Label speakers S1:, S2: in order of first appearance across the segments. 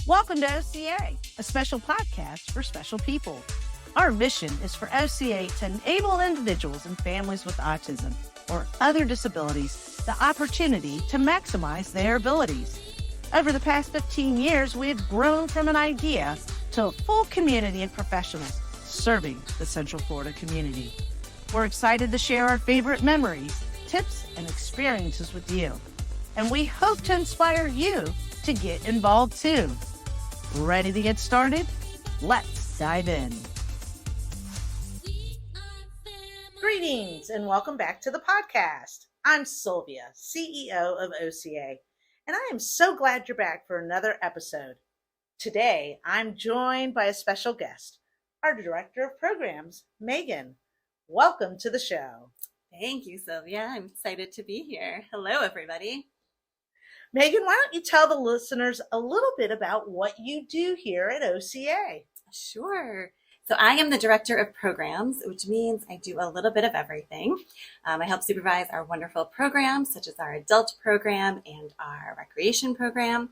S1: Welcome to OCA, a special podcast for special people. Our mission is for OCA to enable individuals and families with autism or other disabilities the opportunity to maximize their abilities. Over the past 15 years, we have grown from an idea to a full community of professionals serving the Central Florida community. We're excited to share our favorite memories, tips, and experiences with you. And we hope to inspire you to get involved too. Ready to get started? Let's dive in. Greetings and welcome back to the podcast. I'm Silvia, CEO of OCA, and I am so glad you're back for another episode. Today, I'm joined by a special guest, our Director of Programs, Meagan. Welcome to the show.
S2: Thank you, Silvia. I'm excited to be here. Hello, everybody.
S1: Meagan, why don't you tell the listeners a little bit about what you do here at OCA?
S2: Sure. So I am the Director of Programs, which means I do a little bit of everything. I help supervise our wonderful programs, such as our adult program and our recreation program,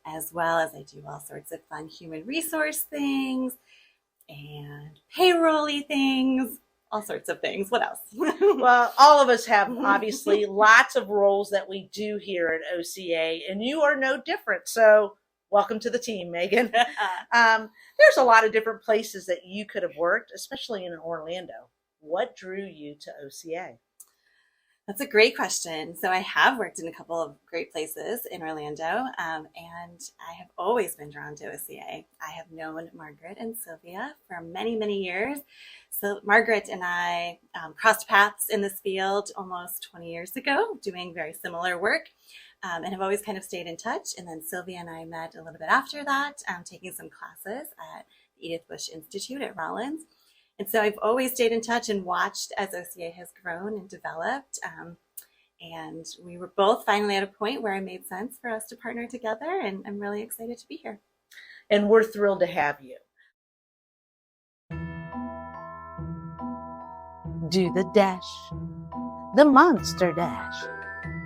S2: as well as I do all sorts of fun human resource things and payroll-y things. All sorts of things. What else?
S1: Well, all of us have obviously lots of roles that we do here at OCA, and you are no different. So welcome to the team, Meagan. There's a lot of different places that you could have worked, especially in Orlando. What drew you to OCA?
S2: That's a great question. So I have worked in a couple of great places in Orlando, and I have always been drawn to OCA. I have known Margaret and Silvia for many, many years. So Margaret and I crossed paths in this field almost 20 years ago, doing very similar work, and have always kind of stayed in touch. And then Silvia and I met a little bit after that, taking some classes at the Edith Bush Institute at Rollins. And so I've always stayed in touch and watched as OCA has grown and developed. And we were both finally at a point where it made sense for us to partner together. And I'm really excited to be here.
S1: And we're thrilled to have you. Do the dash, the monster dash.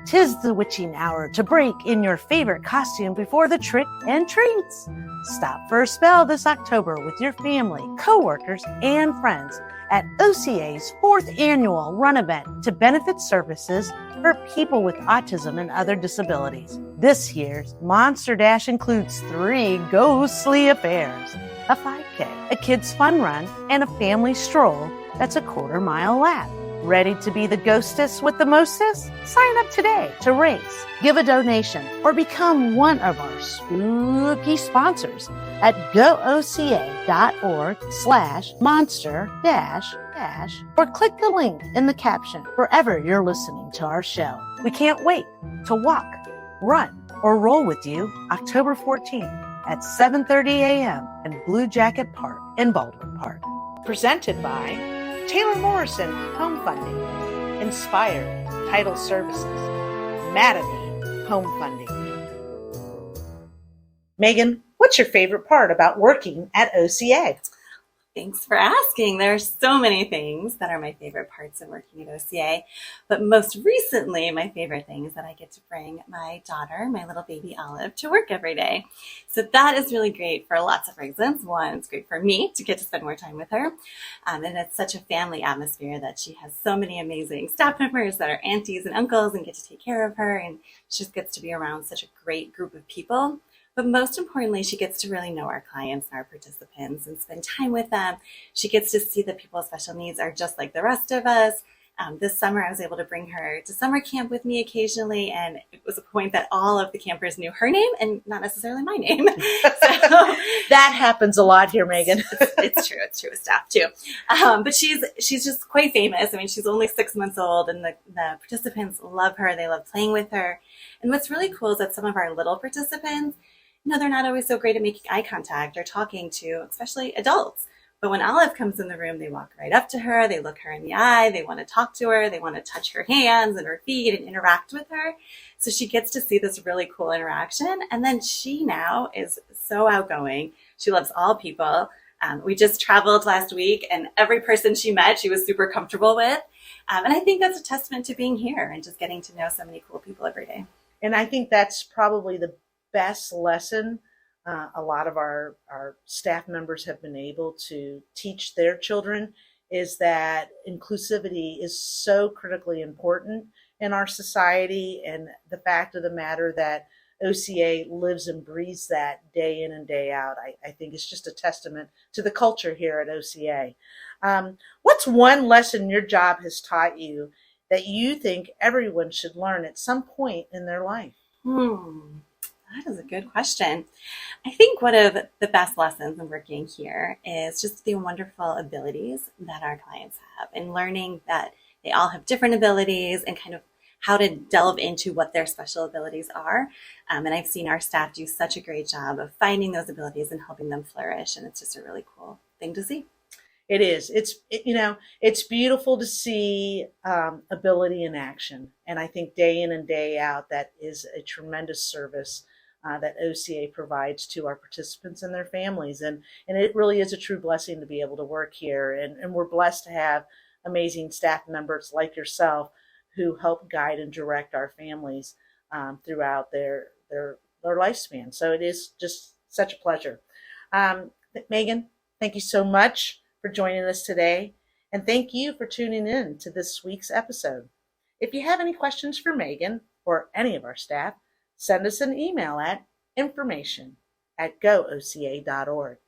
S1: 'Tis the witching hour to break in your favorite costume before the trick and treats. Stop for a spell this October with your family, coworkers, and friends at OCA's 4th annual run event to benefit services for people with autism and other disabilities. This year's Monster Dash includes 3 ghostly affairs, a 5K, a kids' fun run, and a family stroll that's a quarter-mile lap. Ready to be the ghostess with the mostest? Sign up today to race, give a donation, or become one of our spooky sponsors at gooca.org/monster-dash or click the link in the caption wherever you're listening to our show. We can't wait to walk, run, or roll with you October 14th at 7:30 a.m. in Blue Jacket Park in Baldwin Park. Presented by Taylor Morrison Home Funding, Inspired Title Services, Mattamy Home Funding. Meagan, what's your favorite part about working at OCA?
S2: Thanks for asking. There are so many things that are my favorite parts of working at OCA, but most recently, my favorite thing is that I get to bring my daughter, my little baby Olive, to work every day. So that is really great for lots of reasons. One, it's great for me to get to spend more time with her, and it's such a family atmosphere that she has so many amazing staff members that are aunties and uncles and get to take care of her, and she just gets to be around such a great group of people. But most importantly, she gets to really know our clients and our participants and spend time with them. She gets to see that people with special needs are just like the rest of us. This summer, I was able to bring her to summer camp with me occasionally, and it was a point that all of the campers knew her name and not necessarily my name. So
S1: that happens a lot here, Meagan.
S2: It's true. It's true with staff too. But she's just quite famous. I mean, she's only 6 months old, and the participants love her. They love playing with her. And what's really cool is that some of our little participants, they're not always so great at making eye contact or talking to, especially adults. But when Olive comes in the room, they walk right up to her, they look her in the eye, they want to talk to her, they want to touch her hands and her feet and interact with her. So she gets to see this really cool interaction. And then she now is so outgoing. She loves all people. We just traveled last week, and every person she met, she was super comfortable with. And I think that's a testament to being here and just getting to know so many cool people every day.
S1: And I think that's probably the best lesson a lot of our staff members have been able to teach their children is that inclusivity is so critically important in our society. And the fact of the matter that OCA lives and breathes that day in and day out, I think is just a testament to the culture here at OCA. What's one lesson your job has taught you that you think everyone should learn at some point in their life?
S2: That is a good question. I think one of the best lessons in working here is just the wonderful abilities that our clients have, and learning that they all have different abilities and kind of how to delve into what their special abilities are. And I've seen our staff do such a great job of finding those abilities and helping them flourish. And it's just a really cool thing to see.
S1: It is. It's beautiful to see ability in action. And I think day in and day out, that is a tremendous service that OCA provides to our participants and their families. And it really is a true blessing to be able to work here. And we're blessed to have amazing staff members like yourself who help guide and direct our families throughout their lifespan. So it is just such a pleasure. Meagan, thank you so much for joining us today. And thank you for tuning in to this week's episode. If you have any questions for Meagan or any of our staff, send us an email at information@gooca.org.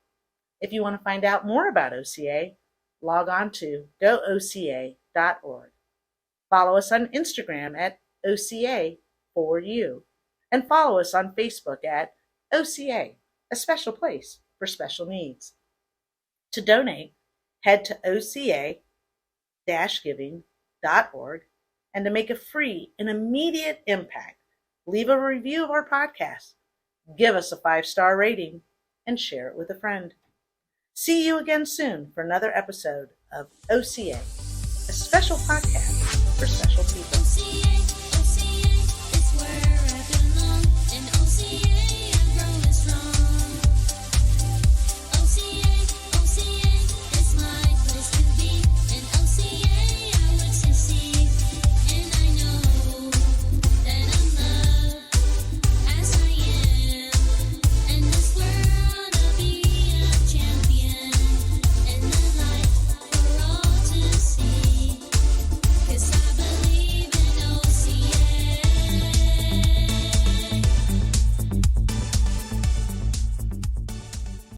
S1: If you want to find out more about OCA, log on to gooca.org. Follow us on Instagram at OCA4U, and follow us on Facebook at OCA, a special place for special needs. To donate, head to oca-giving.org, and to make a free and immediate impact, leave a review of our podcast, give us a 5-star rating, and share it with a friend. See you again soon for another episode of OCA, a special podcast for special people.